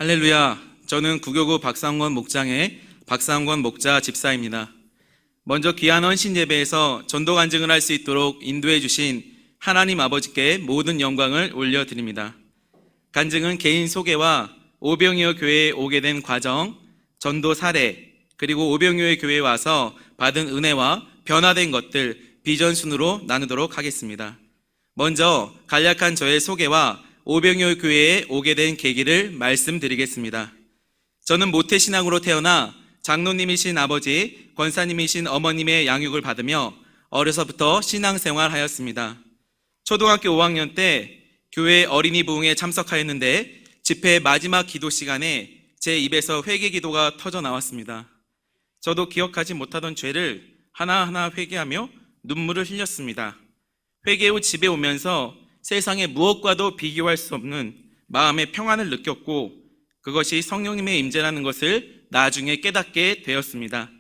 할렐루야. 저는 구교구 박상권 목장의 박상권 목자 집사입니다. 먼저 귀한 헌신 예배에서 전도 간증을 할 수 있도록 인도해 주신 하나님 아버지께 모든 영광을 올려드립니다. 간증은 개인 소개와 오병이어 교회에 오게 된 과정, 전도 사례, 그리고 오병이어 교회에 와서 받은 은혜와 변화된 것들 비전 순으로 나누도록 하겠습니다. 먼저 간략한 저의 소개와 오병이어 교회에 오게 된 계기를 말씀드리겠습니다. 저는 모태신앙으로 태어나 장로님이신 아버지, 권사님이신 어머님의 양육을 받으며 어려서부터 신앙생활 하였습니다. 초등학교 5학년 때 교회 어린이 부흥에 참석하였는데 집회 마지막 기도 시간에 제 입에서 회개 기도가 터져 나왔습니다. 저도 기억하지 못하던 죄를 하나하나 회개하며 눈물을 흘렸습니다. 회개 후 집에 오면서 세상의 무엇과도 비교할 수 없는 마음의 평안을 느꼈고 그것이 성령님의 임재라는 것을 나중에 깨닫게 되었습니다.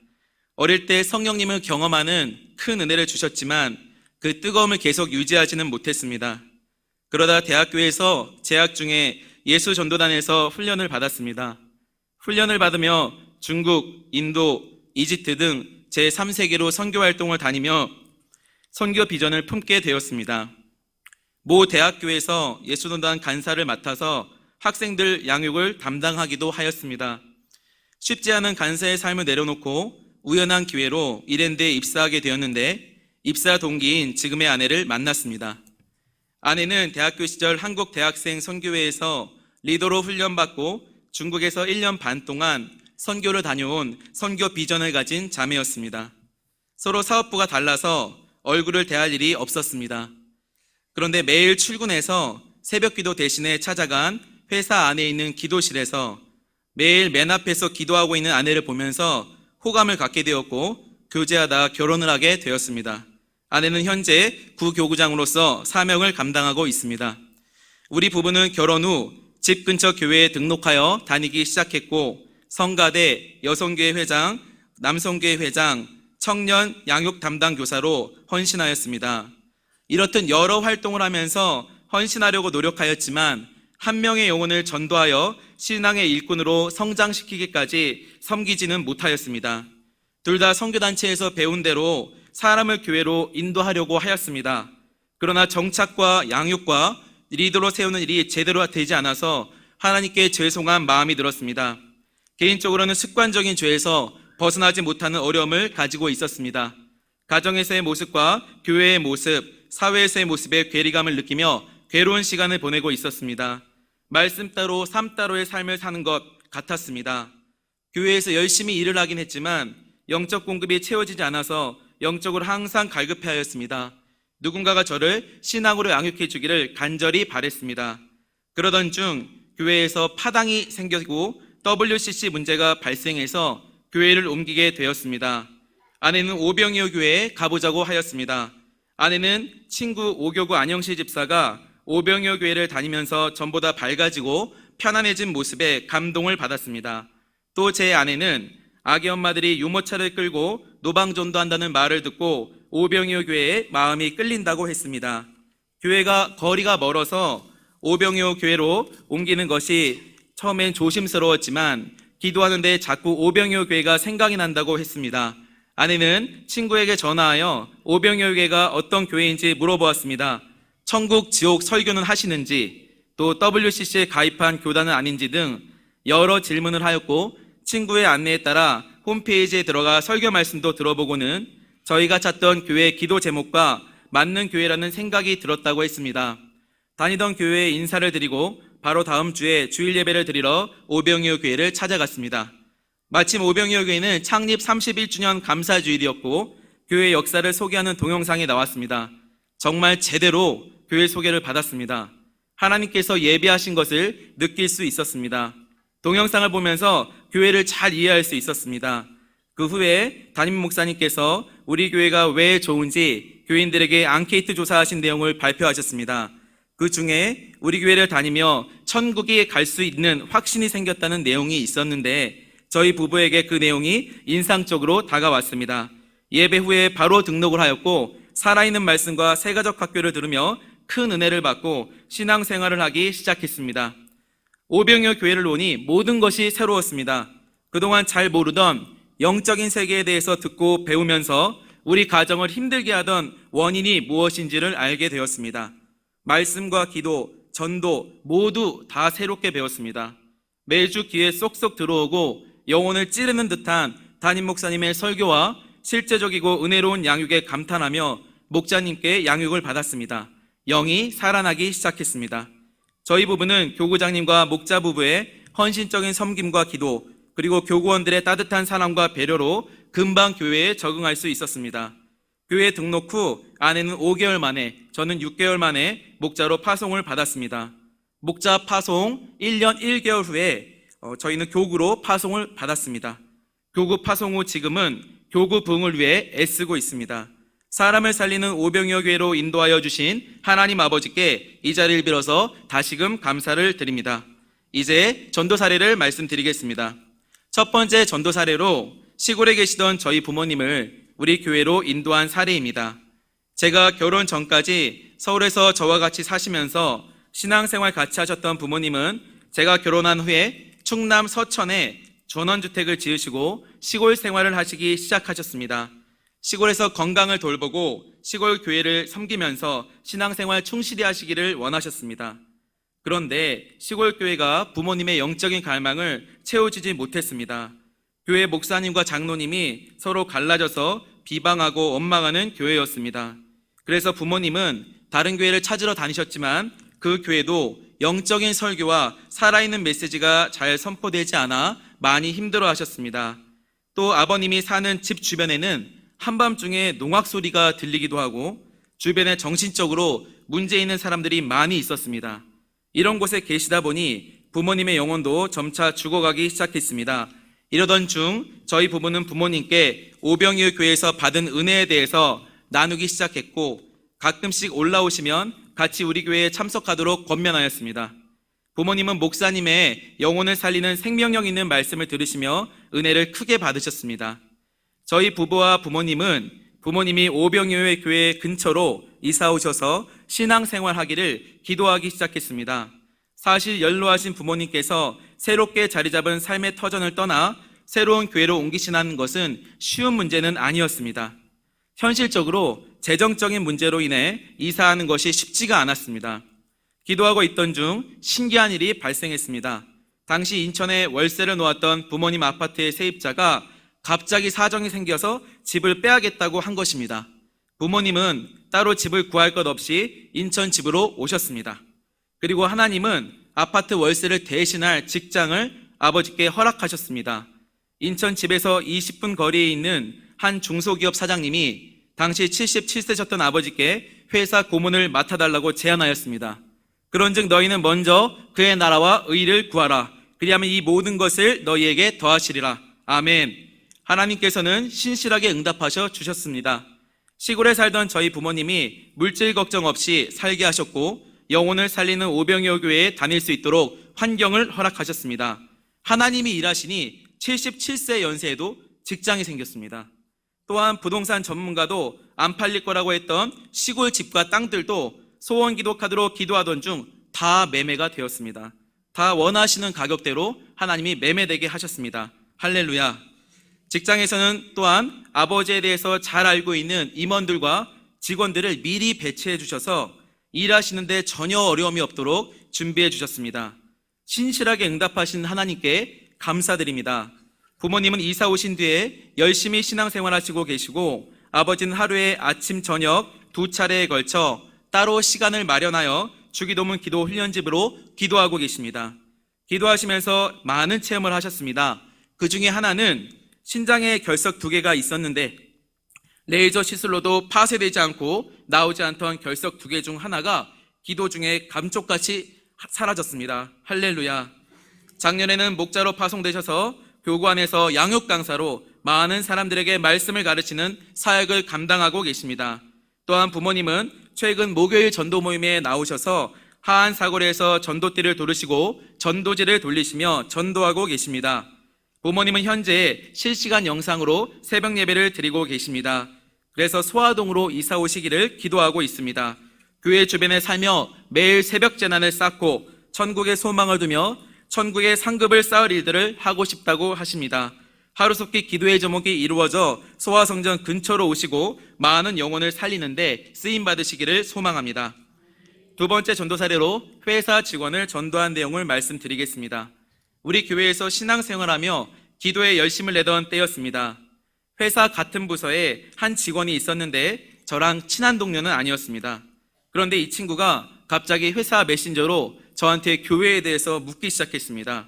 어릴 때 성령님을 경험하는 큰 은혜를 주셨지만 그 뜨거움을 계속 유지하지는 못했습니다. 그러다 대학교에서 재학 중에 예수 전도단에서 훈련을 받았습니다. 훈련을 받으며 중국, 인도, 이집트 등 제3세계로 선교 활동을 다니며 선교 비전을 품게 되었습니다. 모 대학교에서 예수전도단 간사를 맡아서 학생들 양육을 담당하기도 하였습니다. 쉽지 않은 간사의 삶을 내려놓고 우연한 기회로 이랜드에 입사하게 되었는데 입사 동기인 지금의 아내를 만났습니다. 아내는 대학교 시절 한국 대학생 선교회에서 리더로 훈련받고 중국에서 1년 반 동안 선교를 다녀온 선교 비전을 가진 자매였습니다. 서로 사업부가 달라서 얼굴을 대할 일이 없었습니다. 그런데 매일 출근해서 새벽 기도 대신에 찾아간 회사 안에 있는 기도실에서 매일 맨 앞에서 기도하고 있는 아내를 보면서 호감을 갖게 되었고 교제하다 결혼을 하게 되었습니다. 아내는 현재 구교구장으로서 사명을 감당하고 있습니다. 우리 부부는 결혼 후 집 근처 교회에 등록하여 다니기 시작했고 성가대, 여성교회 회장, 남성교회 회장, 청년 양육 담당 교사로 헌신하였습니다. 이렇듯 여러 활동을 하면서 헌신하려고 노력하였지만 한 명의 영혼을 전도하여 신앙의 일꾼으로 성장시키기까지 섬기지는 못하였습니다. 둘 다 선교단체에서 배운 대로 사람을 교회로 인도하려고 하였습니다. 그러나 정착과 양육과 리더로 세우는 일이 제대로 되지 않아서 하나님께 죄송한 마음이 들었습니다. 개인적으로는 습관적인 죄에서 벗어나지 못하는 어려움을 가지고 있었습니다. 가정에서의 모습과 교회의 모습, 사회에서의 모습에 괴리감을 느끼며 괴로운 시간을 보내고 있었습니다. 말씀 따로 삶 따로의 삶을 사는 것 같았습니다. 교회에서 열심히 일을 하긴 했지만 영적 공급이 채워지지 않아서 영적으로 항상 갈급해하였습니다. 누군가가 저를 신앙으로 양육해 주기를 간절히 바랬습니다. 그러던 중 교회에서 파당이 생기고 WCC 문제가 발생해서 교회를 옮기게 되었습니다. 아내는 오병이어 교회에 가보자고 하였습니다. 아내는 친구 오교구 안영실 집사가 오병이어 교회를 다니면서 전보다 밝아지고 편안해진 모습에 감동을 받았습니다. 또 제 아내는 아기 엄마들이 유모차를 끌고 노방전도한다는 말을 듣고 오병이어 교회에 마음이 끌린다고 했습니다. 교회가 거리가 멀어서 오병이어 교회로 옮기는 것이 처음엔 조심스러웠지만 기도하는데 자꾸 오병이어 교회가 생각이 난다고 했습니다. 아내는 친구에게 전화하여 오병이어 교회가 어떤 교회인지 물어보았습니다. 천국, 지옥 설교는 하시는지, 또 WCC에 가입한 교단은 아닌지 등 여러 질문을 하였고 친구의 안내에 따라 홈페이지에 들어가 설교 말씀도 들어보고는 저희가 찾던 교회 기도 제목과 맞는 교회라는 생각이 들었다고 했습니다. 다니던 교회에 인사를 드리고 바로 다음 주에 주일 예배를 드리러 오병이어 교회를 찾아갔습니다. 마침 오병이어 교회는 창립 31주년 감사주일이었고 교회 역사를 소개하는 동영상이 나왔습니다. 정말 제대로 교회 소개를 받았습니다. 하나님께서 예비하신 것을 느낄 수 있었습니다. 동영상을 보면서 교회를 잘 이해할 수 있었습니다. 그 후에 담임 목사님께서 우리 교회가 왜 좋은지 교인들에게 앙케이트 조사하신 내용을 발표하셨습니다. 그 중에 우리 교회를 다니며 천국에 갈 수 있는 확신이 생겼다는 내용이 있었는데 저희 부부에게 그 내용이 인상적으로 다가왔습니다. 예배 후에 바로 등록을 하였고 살아있는 말씀과 새가족 학교를 들으며 큰 은혜를 받고 신앙생활을 하기 시작했습니다. 오병이어 교회를 오니 모든 것이 새로웠습니다. 그동안 잘 모르던 영적인 세계에 대해서 듣고 배우면서 우리 가정을 힘들게 하던 원인이 무엇인지를 알게 되었습니다. 말씀과 기도, 전도 모두 다 새롭게 배웠습니다. 매주 귀에 쏙쏙 들어오고 영혼을 찌르는 듯한 담임 목사님의 설교와 실제적이고 은혜로운 양육에 감탄하며 목자님께 양육을 받았습니다. 영이 살아나기 시작했습니다. 저희 부부는 교구장님과 목자 부부의 헌신적인 섬김과 기도, 그리고 교구원들의 따뜻한 사랑과 배려로 금방 교회에 적응할 수 있었습니다. 교회 등록 후 아내는 5개월 만에, 저는 6개월 만에 목자로 파송을 받았습니다. 목자 파송 1년 1개월 후에 저희는 교구로 파송을 받았습니다. 교구 파송 후 지금은 교구 부흥을 위해 애쓰고 있습니다. 사람을 살리는 오병이어 교회로 인도하여 주신 하나님 아버지께 이 자리를 빌어서 다시금 감사를 드립니다. 이제 전도 사례를 말씀드리겠습니다. 첫 번째 전도 사례로 시골에 계시던 저희 부모님을 우리 교회로 인도한 사례입니다. 제가 결혼 전까지 서울에서 저와 같이 사시면서 신앙생활 같이 하셨던 부모님은 제가 결혼한 후에 충남 서천에 전원주택을 지으시고 시골 생활을 하시기 시작하셨습니다. 시골에서 건강을 돌보고 시골 교회를 섬기면서 신앙생활 충실히 하시기를 원하셨습니다. 그런데 시골 교회가 부모님의 영적인 갈망을 채워주지 못했습니다. 교회 목사님과 장로님이 서로 갈라져서 비방하고 원망하는 교회였습니다. 그래서 부모님은 다른 교회를 찾으러 다니셨지만 그 교회도 영적인 설교와 살아있는 메시지가 잘 선포되지 않아 많이 힘들어 하셨습니다. 또 아버님이 사는 집 주변에는 한밤중에 농악 소리가 들리기도 하고 주변에 정신적으로 문제 있는 사람들이 많이 있었습니다. 이런 곳에 계시다 보니 부모님의 영혼도 점차 죽어가기 시작했습니다. 이러던 중 저희 부부는 부모님께 오병이어 교회에서 받은 은혜에 대해서 나누기 시작했고 가끔씩 올라오시면 같이 우리 교회에 참석하도록 권면하였습니다. 부모님은 목사님의 영혼을 살리는 생명력 있는 말씀을 들으시며 은혜를 크게 받으셨습니다. 저희 부부와 부모님은 부모님이 오병이어 교회 근처로 이사 오셔서 신앙생활하기를 기도하기 시작했습니다. 사실 연로하신 부모님께서 새롭게 자리 잡은 삶의 터전을 떠나 새로운 교회로 옮기시는 것은 쉬운 문제는 아니었습니다. 현실적으로 재정적인 문제로 인해 이사하는 것이 쉽지가 않았습니다. 기도하고 있던 중 신기한 일이 발생했습니다. 당시 인천에 월세를 놓았던 부모님 아파트의 세입자가 갑자기 사정이 생겨서 집을 빼야겠다고 한 것입니다. 부모님은 따로 집을 구할 것 없이 인천 집으로 오셨습니다. 그리고 하나님은 아파트 월세를 대신할 직장을 아버지께 허락하셨습니다. 인천 집에서 20분 거리에 있는 한 중소기업 사장님이 당시 77세셨던 아버지께 회사 고문을 맡아달라고 제안하였습니다. 그런즉 너희는 먼저 그의 나라와 의를 구하라. 그리하면 이 모든 것을 너희에게 더하시리라. 아멘. 하나님께서는 신실하게 응답하셔 주셨습니다. 시골에 살던 저희 부모님이 물질 걱정 없이 살게 하셨고 영혼을 살리는 오병이어 교회에 다닐 수 있도록 환경을 허락하셨습니다. 하나님이 일하시니 77세 연세에도 직장이 생겼습니다. 또한 부동산 전문가도 안 팔릴 거라고 했던 시골 집과 땅들도 소원기도 카드로 기도하던 중 다 매매가 되었습니다. 다 원하시는 가격대로 하나님이 매매되게 하셨습니다. 할렐루야. 직장에서는 또한 아버지에 대해서 잘 알고 있는 임원들과 직원들을 미리 배치해 주셔서 일하시는데 전혀 어려움이 없도록 준비해 주셨습니다. 신실하게 응답하신 하나님께 감사드립니다. 부모님은 이사 오신 뒤에 열심히 신앙생활 하시고 계시고 아버지는 하루에 아침 저녁 2차례에 걸쳐 따로 시간을 마련하여 주기도문 기도 훈련집으로 기도하고 계십니다. 기도하시면서 많은 체험을 하셨습니다. 그 중에 하나는 신장에 결석 2개가 있었는데 레이저 시술로도 파쇄되지 않고 나오지 않던 결석 2개 중 하나가 기도 중에 감쪽같이 사라졌습니다. 할렐루야. 작년에는 목자로 파송되셔서 교구안에서 양육 강사로 많은 사람들에게 말씀을 가르치는 사역을 감당하고 계십니다. 또한 부모님은 최근 목요일 전도 모임에 나오셔서 하안 사거리에서 전도띠를 돌으시고 전도지를 돌리시며 전도하고 계십니다. 부모님은 현재 실시간 영상으로 새벽 예배를 드리고 계십니다. 그래서 소화동으로 이사 오시기를 기도하고 있습니다. 교회 주변에 살며 매일 새벽 재난을 쌓고 천국의 소망을 두며 천국의 상급을 쌓을 일들을 하고 싶다고 하십니다. 하루속히 기도의 제목이 이루어져 소아성전 근처로 오시고 많은 영혼을 살리는데 쓰임받으시기를 소망합니다. 두 번째 전도 사례로 회사 직원을 전도한 내용을 말씀드리겠습니다. 우리 교회에서 신앙생활하며 기도에 열심을 내던 때였습니다. 회사 같은 부서에 한 직원이 있었는데 저랑 친한 동료는 아니었습니다. 그런데 이 친구가 갑자기 회사 메신저로 저한테 교회에 대해서 묻기 시작했습니다.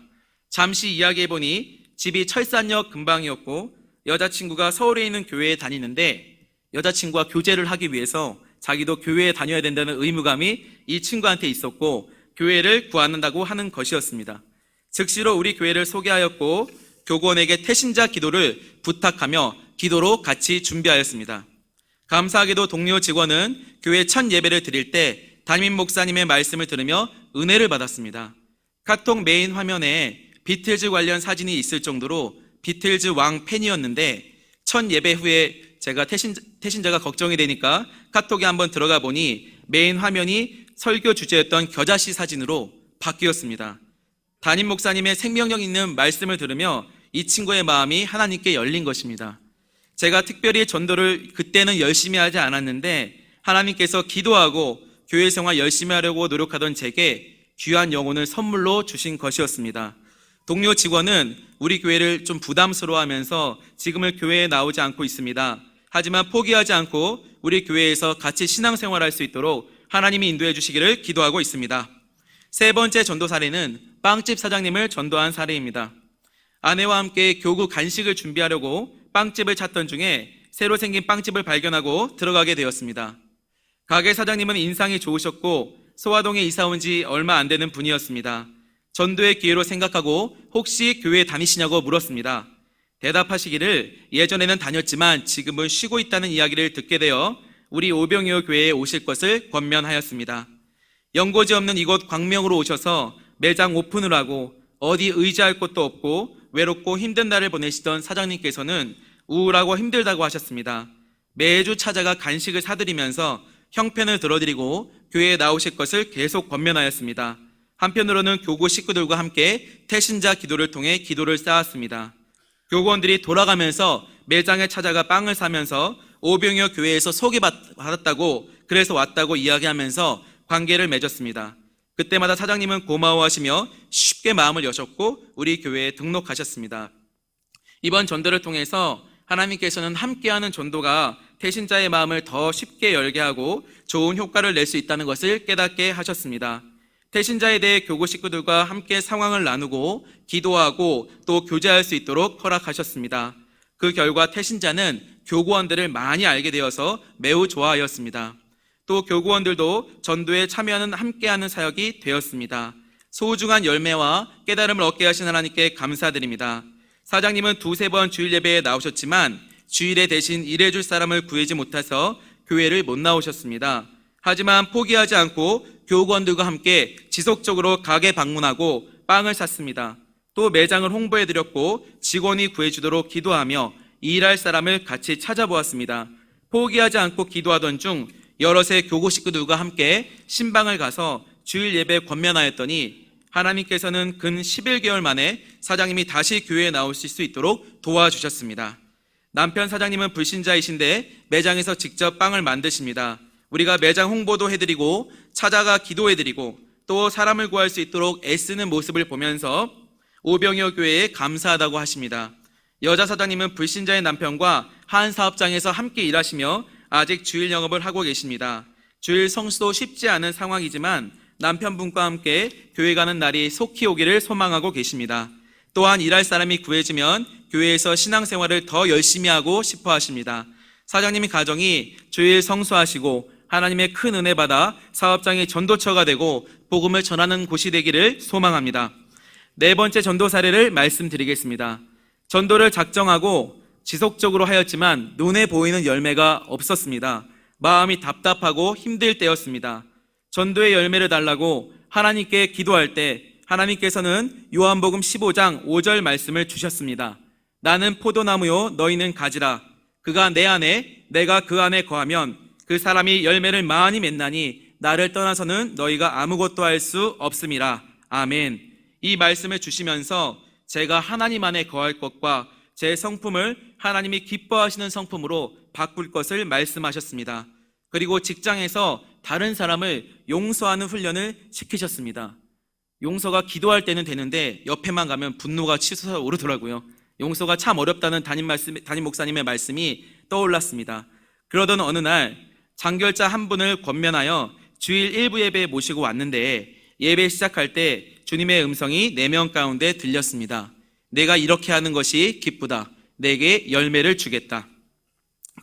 잠시 이야기해보니 집이 철산역 근방이었고 여자친구가 서울에 있는 교회에 다니는데 여자친구와 교제를 하기 위해서 자기도 교회에 다녀야 된다는 의무감이 이 친구한테 있었고 교회를 구한다고 하는 것이었습니다. 즉시로 우리 교회를 소개하였고 교구원에게 태신자 기도를 부탁하며 기도로 같이 준비하였습니다. 감사하게도 동료 직원은 교회 첫 예배를 드릴 때 담임 목사님의 말씀을 들으며 은혜를 받았습니다. 카톡 메인 화면에 비틀즈 관련 사진이 있을 정도로 비틀즈 왕 팬이었는데 첫 예배 후에 제가 태신자가 걱정이 되니까 카톡에 한번 들어가 보니 메인 화면이 설교 주제였던 겨자씨 사진으로 바뀌었습니다. 담임 목사님의 생명력 있는 말씀을 들으며 이 친구의 마음이 하나님께 열린 것입니다. 제가 특별히 전도를 그때는 열심히 하지 않았는데 하나님께서 기도하고 교회 생활 열심히 하려고 노력하던 제게 귀한 영혼을 선물로 주신 것이었습니다. 동료 직원은 우리 교회를 좀 부담스러워하면서 지금은 교회에 나오지 않고 있습니다. 하지만 포기하지 않고 우리 교회에서 같이 신앙생활할 수 있도록 하나님이 인도해 주시기를 기도하고 있습니다. 세 번째 전도 사례는 빵집 사장님을 전도한 사례입니다. 아내와 함께 교구 간식을 준비하려고 빵집을 찾던 중에 새로 생긴 빵집을 발견하고 들어가게 되었습니다. 가게 사장님은 인상이 좋으셨고 소화동에 이사 온 지 얼마 안 되는 분이었습니다. 전도의 기회로 생각하고 혹시 교회 다니시냐고 물었습니다. 대답하시기를 예전에는 다녔지만 지금은 쉬고 있다는 이야기를 듣게 되어 우리 오병이어 교회에 오실 것을 권면하였습니다. 연고지 없는 이곳 광명으로 오셔서 매장 오픈을 하고 어디 의지할 곳도 없고 외롭고 힘든 날을 보내시던 사장님께서는 우울하고 힘들다고 하셨습니다. 매주 찾아가 간식을 사드리면서 형편을 들어드리고 교회에 나오실 것을 계속 권면하였습니다. 한편으로는 교구 식구들과 함께 태신자 기도를 통해 기도를 쌓았습니다. 교구원들이 돌아가면서 매장에 찾아가 빵을 사면서 오병이어 교회에서 소개받았다고 그래서 왔다고 이야기하면서 관계를 맺었습니다. 그때마다 사장님은 고마워하시며 쉽게 마음을 여셨고 우리 교회에 등록하셨습니다. 이번 전도를 통해서 하나님께서는 함께하는 전도가 태신자의 마음을 더 쉽게 열게 하고 좋은 효과를 낼 수 있다는 것을 깨닫게 하셨습니다. 태신자에 대해 교구 식구들과 함께 상황을 나누고 기도하고 또 교제할 수 있도록 허락하셨습니다. 그 결과 태신자는 교구원들을 많이 알게 되어서 매우 좋아하였습니다. 또 교구원들도 전도에 참여하는 함께하는 사역이 되었습니다. 소중한 열매와 깨달음을 얻게 하신 하나님께 감사드립니다. 사장님은 두세 번 주일 예배에 나오셨지만 주일에 대신 일해줄 사람을 구하지 못해서 교회를 못 나오셨습니다. 하지만 포기하지 않고 교구원들과 함께 지속적으로 가게 방문하고 빵을 샀습니다. 또 매장을 홍보해드렸고 직원이 구해주도록 기도하며 일할 사람을 같이 찾아보았습니다. 포기하지 않고 기도하던 중 여럿의 교구 식구들과 함께 신방을 가서 주일 예배 권면하였더니 하나님께서는 근 11개월 만에 사장님이 다시 교회에 나오실 수 있도록 도와주셨습니다. 남편 사장님은 불신자이신데 매장에서 직접 빵을 만드십니다. 우리가 매장 홍보도 해드리고 찾아가 기도해드리고 또 사람을 구할 수 있도록 애쓰는 모습을 보면서 오병이어 교회에 감사하다고 하십니다. 여자 사장님은 불신자의 남편과 한 사업장에서 함께 일하시며 아직 주일 영업을 하고 계십니다. 주일 성수도 쉽지 않은 상황이지만 남편분과 함께 교회 가는 날이 속히 오기를 소망하고 계십니다. 또한 일할 사람이 구해지면 교회에서 신앙생활을 더 열심히 하고 싶어 하십니다. 사장님의 가정이 주일 성수하시고 하나님의 큰 은혜 받아 사업장이 전도처가 되고 복음을 전하는 곳이 되기를 소망합니다. 네 번째 전도 사례를 말씀드리겠습니다. 전도를 작정하고 지속적으로 하였지만 눈에 보이는 열매가 없었습니다. 마음이 답답하고 힘들 때였습니다. 전도의 열매를 달라고 하나님께 기도할 때 하나님께서는 요한복음 15장 5절 말씀을 주셨습니다. 나는 포도나무요 너희는 가지라. 그가 내 안에 내가 그 안에 거하면 그 사람이 열매를 많이 맺나니 나를 떠나서는 너희가 아무것도 할 수 없음이라. 아멘. 이 말씀을 주시면서 제가 하나님 안에 거할 것과 제 성품을 하나님이 기뻐하시는 성품으로 바꿀 것을 말씀하셨습니다. 그리고 직장에서 다른 사람을 용서하는 훈련을 시키셨습니다. 용서가 기도할 때는 되는데 옆에만 가면 분노가 치솟아 오르더라고요. 용서가 참 어렵다는 담임 목사님의 말씀이 떠올랐습니다. 그러던 어느 날 장결자 한 분을 권면하여 주일 일부 예배에 모시고 왔는데 예배 시작할 때 주님의 음성이 4명 가운데 들렸습니다. 내가 이렇게 하는 것이 기쁘다. 내게 열매를 주겠다.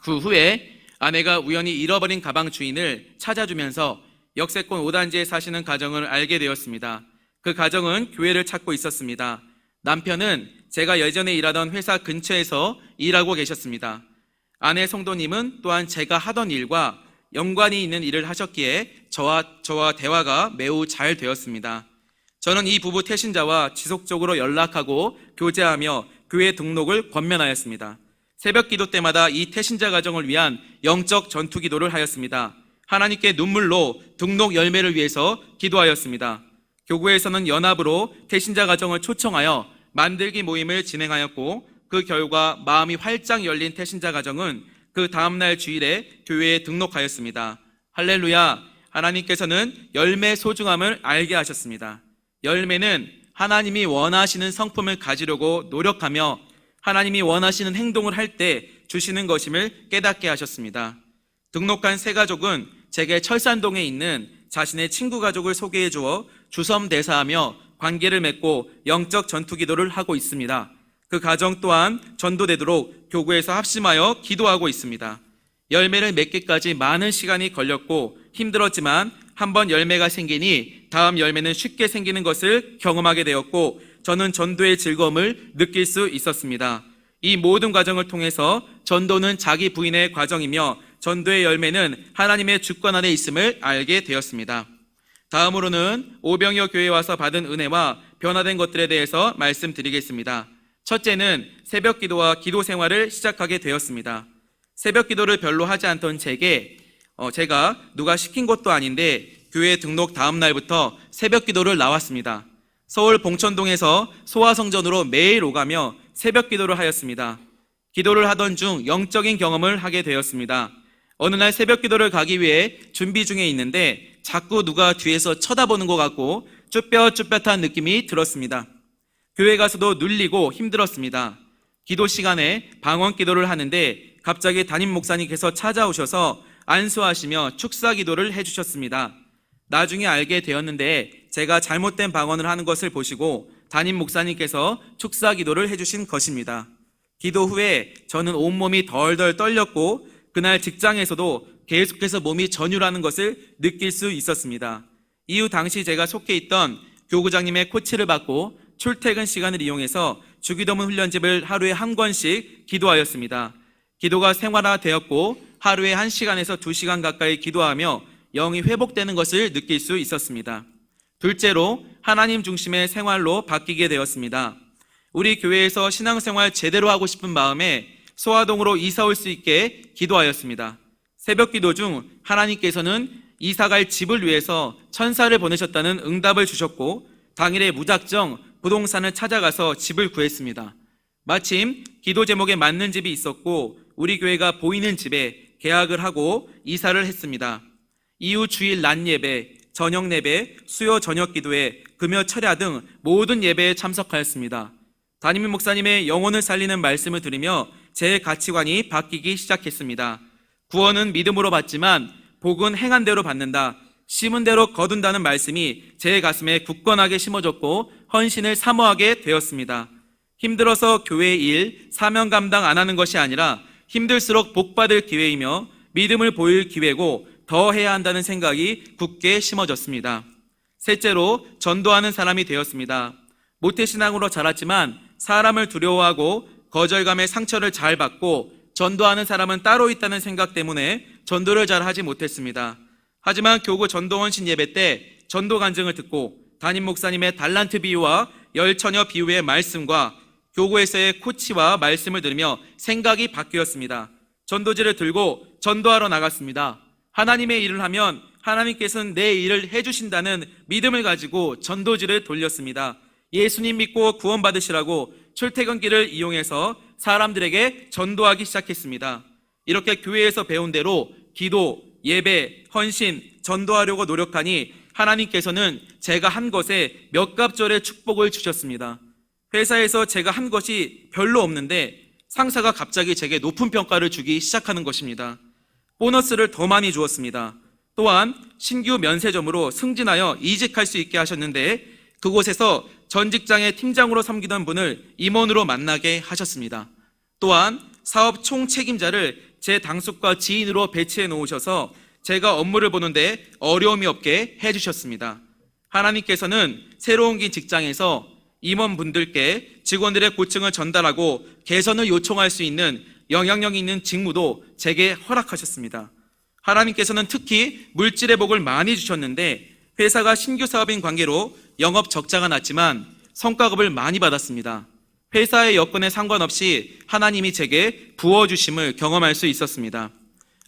그 후에 아내가 우연히 잃어버린 가방 주인을 찾아주면서 역세권 5단지에 사시는 가정을 알게 되었습니다. 그 가정은 교회를 찾고 있었습니다. 남편은 제가 예전에 일하던 회사 근처에서 일하고 계셨습니다. 아내 성도님은 또한 제가 하던 일과 연관이 있는 일을 하셨기에 저와 대화가 매우 잘 되었습니다. 저는 이 부부 태신자와 지속적으로 연락하고 교제하며 교회 등록을 권면하였습니다. 새벽 기도 때마다 이 태신자 가정을 위한 영적 전투 기도를 하였습니다. 하나님께 눈물로 등록 열매를 위해서 기도하였습니다. 교구에서는 연합으로 태신자 가정을 초청하여 만들기 모임을 진행하였고 그 결과 마음이 활짝 열린 태신자 가정은 그 다음날 주일에 교회에 등록하였습니다. 할렐루야! 하나님께서는 열매의 소중함을 알게 하셨습니다. 열매는 하나님이 원하시는 성품을 가지려고 노력하며 하나님이 원하시는 행동을 할 때 주시는 것임을 깨닫게 하셨습니다. 등록한 세 가족은 제게 철산동에 있는 자신의 친구 가족을 소개해 주어 주섬대사하며 관계를 맺고 영적 전투 기도를 하고 있습니다. 그 가정 또한 전도되도록 교구에서 합심하여 기도하고 있습니다. 열매를 맺기까지 많은 시간이 걸렸고 힘들었지만 한번 열매가 생기니 다음 열매는 쉽게 생기는 것을 경험하게 되었고 저는 전도의 즐거움을 느낄 수 있었습니다. 이 모든 과정을 통해서 전도는 자기 부인의 과정이며 전도의 열매는 하나님의 주권 안에 있음을 알게 되었습니다. 다음으로는 오병이어 교회에 와서 받은 은혜와 변화된 것들에 대해서 말씀드리겠습니다. 첫째는 새벽 기도와 기도 생활을 시작하게 되었습니다. 새벽 기도를 별로 하지 않던 제가 누가 시킨 것도 아닌데 교회 등록 다음 날부터 새벽 기도를 나왔습니다. 서울 봉천동에서 소아성전으로 매일 오가며 새벽 기도를 하였습니다. 기도를 하던 중 영적인 경험을 하게 되었습니다. 어느 날 새벽 기도를 가기 위해 준비 중에 있는데 자꾸 누가 뒤에서 쳐다보는 것 같고 쭈뼛쭈뼛한 느낌이 들었습니다. 교회 가서도 눌리고 힘들었습니다. 기도 시간에 방언 기도를 하는데 갑자기 담임 목사님께서 찾아오셔서 안수하시며 축사 기도를 해주셨습니다. 나중에 알게 되었는데 제가 잘못된 방언을 하는 것을 보시고 담임 목사님께서 축사 기도를 해주신 것입니다. 기도 후에 저는 온몸이 덜덜 떨렸고 그날 직장에서도 계속해서 몸이 전율하는 것을 느낄 수 있었습니다. 이후 당시 제가 속해 있던 교구장님의 코치를 받고 출퇴근 시간을 이용해서 주기도문 훈련집을 하루에 한 권씩 기도하였습니다. 기도가 생활화되었고 하루에 1시간에서 2시간 가까이 기도하며 영이 회복되는 것을 느낄 수 있었습니다. 둘째로 하나님 중심의 생활로 바뀌게 되었습니다. 우리 교회에서 신앙생활 제대로 하고 싶은 마음에 소화동으로 이사 올 수 있게 기도하였습니다. 새벽 기도 중 하나님께서는 이사갈 집을 위해서 천사를 보내셨다는 응답을 주셨고 당일에 무작정 부동산을 찾아가서 집을 구했습니다. 마침 기도 제목에 맞는 집이 있었고 우리 교회가 보이는 집에 계약을 하고 이사를 했습니다. 이후 주일 낮 예배, 저녁 예배, 수요 저녁 기도회, 금요 철야 등 모든 예배에 참석하였습니다. 담임 목사님의 영혼을 살리는 말씀을 들으며 제 가치관이 바뀌기 시작했습니다. 구원은 믿음으로 받지만 복은 행한 대로 받는다. 심은 대로 거둔다는 말씀이 제 가슴에 굳건하게 심어졌고 헌신을 사모하게 되었습니다. 힘들어서 교회 일, 사명 감당 안 하는 것이 아니라 힘들수록 복받을 기회이며 믿음을 보일 기회고 더 해야 한다는 생각이 굳게 심어졌습니다. 셋째로 전도하는 사람이 되었습니다. 모태신앙으로 자랐지만 사람을 두려워하고 거절감의 상처를 잘 받고 전도하는 사람은 따로 있다는 생각 때문에 전도를 잘 하지 못했습니다. 하지만 교구 전도원신 예배 때 전도 간증을 듣고 담임 목사님의 달란트 비유와 열처녀 비유의 말씀과 교구에서의 코치와 말씀을 들으며 생각이 바뀌었습니다. 전도지를 들고 전도하러 나갔습니다. 하나님의 일을 하면 하나님께서는 내 일을 해주신다는 믿음을 가지고 전도지를 돌렸습니다. 예수님 믿고 구원받으시라고 출퇴근길을 이용해서 사람들에게 전도하기 시작했습니다. 이렇게 교회에서 배운 대로 기도, 예배, 헌신, 전도하려고 노력하니 하나님께서는 제가 한 것에 몇 갑절의 축복을 주셨습니다. 회사에서 제가 한 것이 별로 없는데 상사가 갑자기 제게 높은 평가를 주기 시작하는 것입니다. 보너스를 더 많이 주었습니다. 또한 신규 면세점으로 승진하여 이직할 수 있게 하셨는데 그곳에서 전 직장의 팀장으로 섬기던 분을 임원으로 만나게 하셨습니다. 또한 사업 총책임자를 제 당숙과 지인으로 배치해 놓으셔서 제가 업무를 보는데 어려움이 없게 해주셨습니다. 하나님께서는 새로운 긴 직장에서 임원분들께 직원들의 고충을 전달하고 개선을 요청할 수 있는 영향력 있는 직무도 제게 허락하셨습니다. 하나님께서는 특히 물질의 복을 많이 주셨는데 회사가 신규 사업인 관계로 영업 적자가 났지만 성과급을 많이 받았습니다. 회사의 여건에 상관없이 하나님이 제게 부어주심을 경험할 수 있었습니다.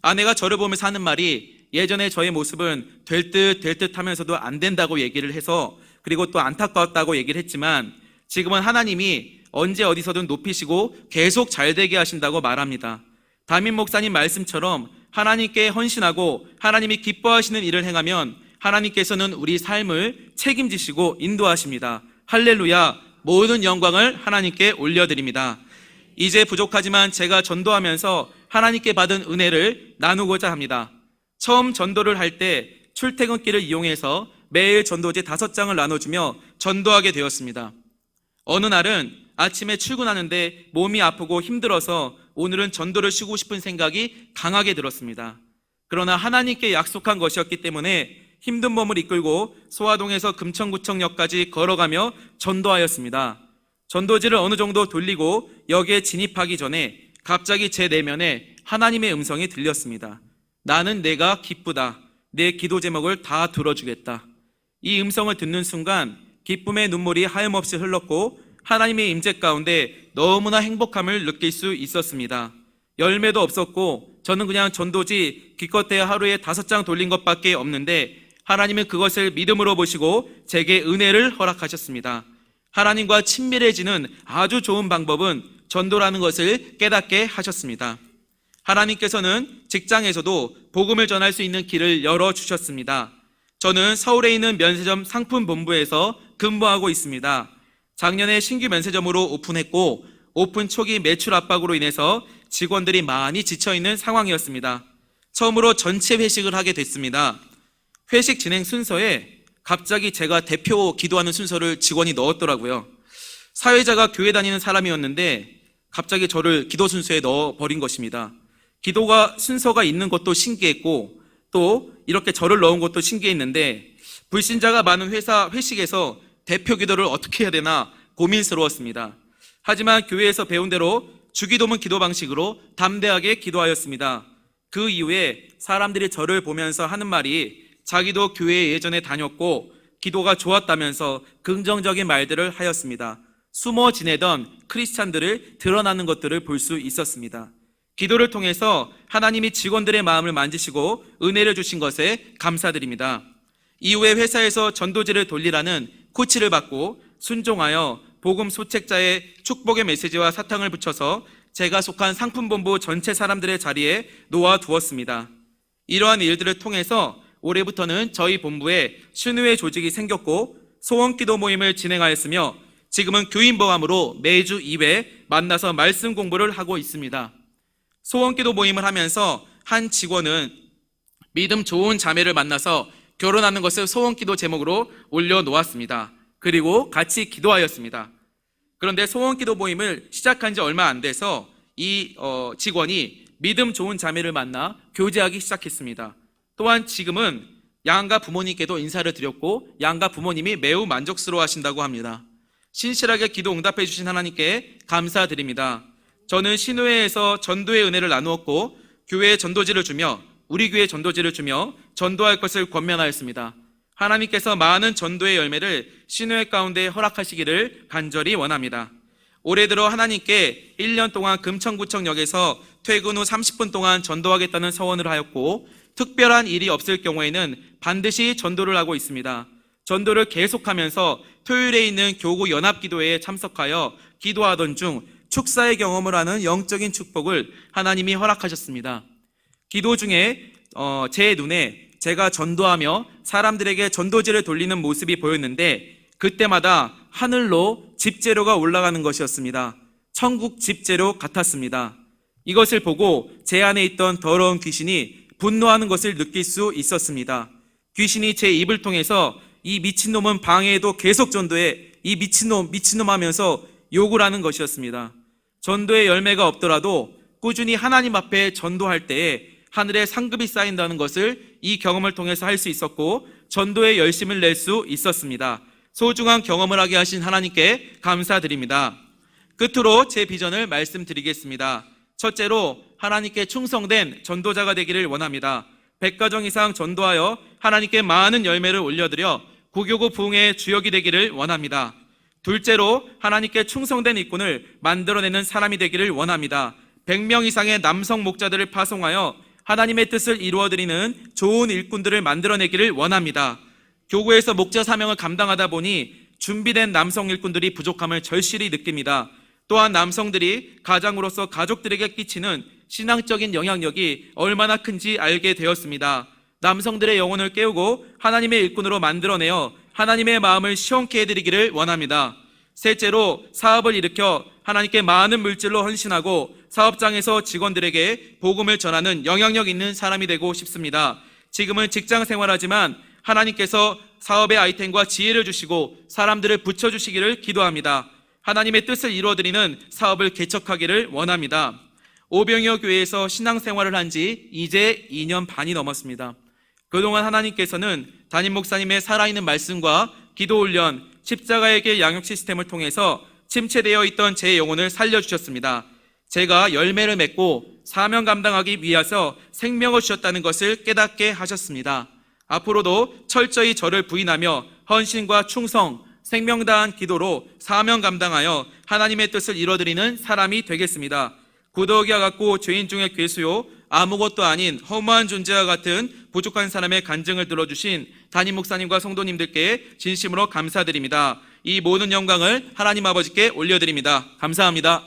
아내가 저를 보면서 하는 말이 예전에 저의 모습은 될 듯 하면서도 안 된다고 얘기를 해서 그리고 또 안타까웠다고 얘기를 했지만 지금은 하나님이 언제 어디서든 높이시고 계속 잘되게 하신다고 말합니다. 담임 목사님 말씀처럼 하나님께 헌신하고 하나님이 기뻐하시는 일을 행하면 하나님께서는 우리 삶을 책임지시고 인도하십니다. 할렐루야, 모든 영광을 하나님께 올려드립니다. 이제 부족하지만 제가 전도하면서 하나님께 받은 은혜를 나누고자 합니다. 처음 전도를 할 때 출퇴근길을 이용해서 매일 전도지 5장을 나눠주며 전도하게 되었습니다. 어느 날은 아침에 출근하는데 몸이 아프고 힘들어서 오늘은 전도를 쉬고 싶은 생각이 강하게 들었습니다. 그러나 하나님께 약속한 것이었기 때문에 힘든 몸을 이끌고 소화동에서 금천구청역까지 걸어가며 전도하였습니다. 전도지를 어느 정도 돌리고 역에 진입하기 전에 갑자기 제 내면에 하나님의 음성이 들렸습니다. 나는 내가 기쁘다. 내 기도 제목을 다 들어주겠다. 이 음성을 듣는 순간 기쁨의 눈물이 하염없이 흘렀고 하나님의 임재 가운데 너무나 행복함을 느낄 수 있었습니다. 열매도 없었고 저는 그냥 전도지 기껏해야 하루에 5장 돌린 것밖에 없는데 하나님은 그것을 믿음으로 보시고 제게 은혜를 허락하셨습니다. 하나님과 친밀해지는 아주 좋은 방법은 전도라는 것을 깨닫게 하셨습니다. 하나님께서는 직장에서도 복음을 전할 수 있는 길을 열어주셨습니다. 저는 서울에 있는 면세점 상품본부에서 근무하고 있습니다. 작년에 신규 면세점으로 오픈했고 오픈 초기 매출 압박으로 인해서 직원들이 많이 지쳐있는 상황이었습니다. 처음으로 전체 회식을 하게 됐습니다. 회식 진행 순서에 갑자기 제가 대표 기도하는 순서를 직원이 넣었더라고요. 사회자가 교회 다니는 사람이었는데 갑자기 저를 기도 순서에 넣어버린 것입니다. 기도가 순서가 있는 것도 신기했고 또 이렇게 저를 넣은 것도 신기했는데 불신자가 많은 회사 회식에서 대표 기도를 어떻게 해야 되나 고민스러웠습니다. 하지만 교회에서 배운 대로 주기도문 기도 방식으로 담대하게 기도하였습니다. 그 이후에 사람들이 저를 보면서 하는 말이 자기도 교회에 예전에 다녔고 기도가 좋았다면서 긍정적인 말들을 하였습니다. 숨어 지내던 크리스찬들을 드러나는 것들을 볼 수 있었습니다. 기도를 통해서 하나님이 직원들의 마음을 만지시고 은혜를 주신 것에 감사드립니다. 이후에 회사에서 전도지를 돌리라는 코치를 받고 순종하여 복음 소책자의 축복의 메시지와 사탕을 붙여서 제가 속한 상품본부 전체 사람들의 자리에 놓아두었습니다. 이러한 일들을 통해서 올해부터는 저희 본부에 순회 조직이 생겼고 소원기도 모임을 진행하였으며 지금은 교인보감으로 매주 2회 만나서 말씀 공부를 하고 있습니다. 소원기도 모임을 하면서 한 직원은 믿음 좋은 자매를 만나서 결혼하는 것을 소원기도 제목으로 올려놓았습니다. 그리고 같이 기도하였습니다. 그런데 소원기도 모임을 시작한 지 얼마 안 돼서 이 직원이 믿음 좋은 자매를 만나 교제하기 시작했습니다. 또한 지금은 양가 부모님께도 인사를 드렸고 양가 부모님이 매우 만족스러워 하신다고 합니다. 신실하게 기도 응답해 주신 하나님께 감사드립니다. 저는 신우회에서 전도의 은혜를 나누었고 교회에 전도지를 주며 우리 교회에 전도지를 주며 전도할 것을 권면하였습니다. 하나님께서 많은 전도의 열매를 신우회 가운데 허락하시기를 간절히 원합니다. 올해 들어 하나님께 1년 동안 금천구청역에서 퇴근 후 30분 동안 전도하겠다는 서원을 하였고 특별한 일이 없을 경우에는 반드시 전도를 하고 있습니다. 전도를 계속하면서 토요일에 있는 교구 연합기도회에 참석하여 기도하던 중 축사의 경험을 하는 영적인 축복을 하나님이 허락하셨습니다. 기도 중에 제 눈에 제가 전도하며 사람들에게 전도지를 돌리는 모습이 보였는데, 그때마다 하늘로 집재료가 올라가는 것이었습니다. 천국 집재료 같았습니다. 이것을 보고 제 안에 있던 더러운 귀신이 분노하는 것을 느낄 수 있었습니다. 귀신이 제 입을 통해서 이 미친놈은 방해해도 계속 전도해, 이 미친놈 하면서 욕을 하는 것이었습니다. 전도의 열매가 없더라도 꾸준히 하나님 앞에 전도할 때에 하늘에 상급이 쌓인다는 것을 이 경험을 통해서 할 수 있었고, 전도에 열심을 낼 수 있었습니다. 소중한 경험을 하게 하신 하나님께 감사드립니다. 끝으로 제 비전을 말씀드리겠습니다. 첫째로, 하나님께 충성된 전도자가 되기를 원합니다. 100가정 이상 전도하여 하나님께 많은 열매를 올려드려 구교구 부흥의 주역이 되기를 원합니다. 둘째로, 하나님께 충성된 일꾼을 만들어내는 사람이 되기를 원합니다. 100명 이상의 남성 목자들을 파송하여 하나님의 뜻을 이루어드리는 좋은 일꾼들을 만들어내기를 원합니다. 교구에서 목자 사명을 감당하다 보니 준비된 남성 일꾼들이 부족함을 절실히 느낍니다. 또한 남성들이 가장으로서 가족들에게 끼치는 신앙적인 영향력이 얼마나 큰지 알게 되었습니다. 남성들의 영혼을 깨우고 하나님의 일꾼으로 만들어내어 하나님의 마음을 시원케 해드리기를 원합니다. 셋째로, 사업을 일으켜 하나님께 많은 물질로 헌신하고 사업장에서 직원들에게 복음을 전하는 영향력 있는 사람이 되고 싶습니다. 지금은 직장 생활하지만 하나님께서 사업의 아이템과 지혜를 주시고 사람들을 붙여주시기를 기도합니다. 하나님의 뜻을 이루어드리는 사업을 개척하기를 원합니다. 오병이어 교회에서 신앙생활을 한 지 이제 2년 반이 넘었습니다. 그동안 하나님께서는 담임 목사님의 살아있는 말씀과 기도 훈련, 십자가의 길 양육 시스템을 통해서 침체되어 있던 제 영혼을 살려주셨습니다. 제가 열매를 맺고 사명 감당하기 위해서 생명을 주셨다는 것을 깨닫게 하셨습니다. 앞으로도 철저히 저를 부인하며 헌신과 충성, 생명 다한 기도로 사명 감당하여 하나님의 뜻을 이루어드리는 사람이 되겠습니다. 구더기와 같고 죄인 중에 괴수요, 아무것도 아닌 허무한 존재와 같은 부족한 사람의 간증을 들어주신 담임 목사님과 성도님들께 진심으로 감사드립니다. 이 모든 영광을 하나님 아버지께 올려드립니다. 감사합니다.